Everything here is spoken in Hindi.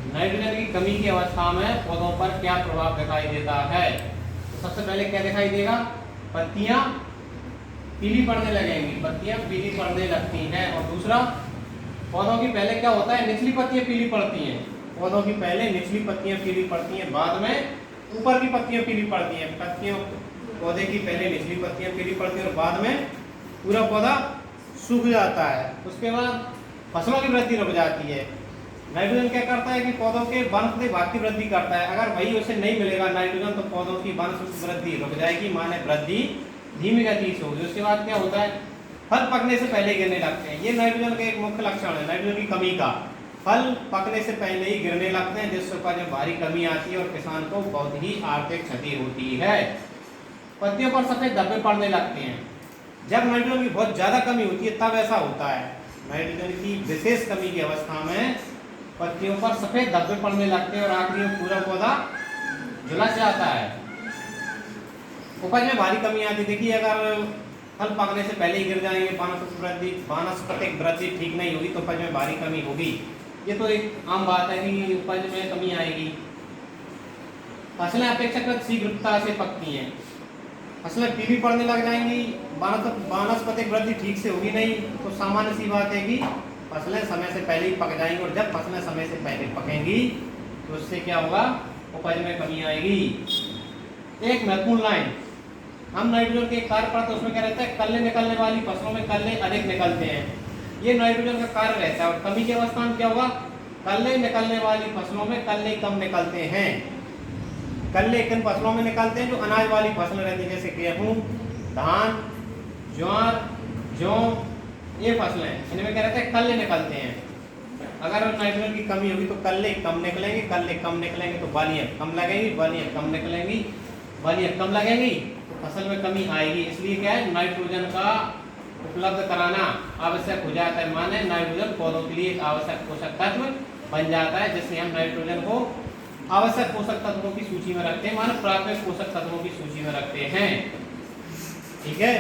नाइट्रोजन की कमी की अवस्था में पौधों पर क्या प्रभाव दिखाई देता है? तो सबसे पहले क्या दिखाई देगा? पत्तियां पीली पड़ने लगेंगी, पत्तियां पीली पड़ने लगती हैं। और दूसरा, पौधों की पहले क्या होता है, निचली पत्तियां पीली पड़ती हैं। पौधों की पहले निचली पत्तियां पीली पड़ती हैं, बाद में ऊपर की पत्तियां पीली पड़ती हैं। पत्तियों पौधे की पहले निचली पत्तियां पीली पड़ती हैं और बाद में पूरा पौधा सूख जाता है। उसके बाद फसलों की वृद्धि रुक जाती है। नाइट्रोजन क्या करता है कि पौधों के वनस्पति भाग की वृद्धि करता है। अगर वही उसे नहीं मिलेगा नाइट्रोजन, तो पौधों की वनस्पति वृद्धि रुक जाएगी, माने वृद्धि धीमी गति से होगी। उसके बाद क्या होता है, फल पकने से पहले गिरने लगते हैं। ये नाइट्रोजन का एक मुख्य लक्षण है, नाइट्रोजन की कमी का। फल पकने से पहले ही गिरने लगते हैं, जिससे उपज में भारी कमी आती है और किसान को बहुत ही आर्थिक क्षति होती है। पत्तियों पर सफेद धब्बे पड़ने लगते हैं। जब नाइट्रोजन की बहुत ज्यादा कमी होती है तब ऐसा होता है। नाइट्रोजन की विशेष कमी की अवस्था में पत्तियों पर सफेद धब्बे पड़ने लगते हैं और आखिरी में पूरा पौधा झुलस जाता है। उपज में भारी कमी आती है। देखिए, अगर फल पकने से पहले ही गिर जाएंगे, वानस्पतिक वृद्धि ठीक नहीं होगी, तो उपज में भारी कमी होगी। ये तो एक आम बात है कि उपज में कमी आएगी। फसलें अपेक्षाकृत शीघ्रता से पकती हैं, फसलें पीली पड़ने लग जाएंगी, वानस्पतिक वृद्धि ठीक से होगी नहीं, तो सामान्य सी बात है कि फसलें समय से पहले ही पक जाएंगी। और जब फसलें समय से पहले पकेंगी तो उससे क्या होगा, उपज में कमी आएगी। एक महत्वपूर्ण लाइन, हम नाइट्रोजन के कार्य पर, तो उसमें क्या रहता है, कल्ले निकलने वाली फसलों में कल्ले अधिक निकलते हैं, ये नाइट्रोजन का कार्य रहता है। और कमी की अवस्था में क्या होगा, कल्ले निकलने वाली फसलों में कल्ले कम निकलते हैं। कल्ले किन फसलों में निकलते हैं, जो अनाज वाली फसलें रहती हैं, जैसे गेहूं, धान, ज्वार, जौ, ये फसलें, इनमें क्या रहता है, कल्ले निकलते हैं। अगर नाइट्रोजन की कमी होगी तो कल्ले कम निकलेंगे, कल्ले कम निकलेंगे तो बालियां कम लगेंगी, बालियां कम निकलेंगी, बालियां कम लगेंगी, तो फसल में कमी आएगी। इसलिए क्या है, नाइट्रोजन का उपलब्ध कराना आवश्यक हो जाता है। माने नाइट्रोजन पौधों के लिए आवश्यक पोषक तत्व बन जाता है, जिससे हम नाइट्रोजन को आवश्यक पोषक तत्वों की सूची में रखते हैं, माने प्राथमिक पोषक तत्वों की सूची में रखते हैं। ठीक है।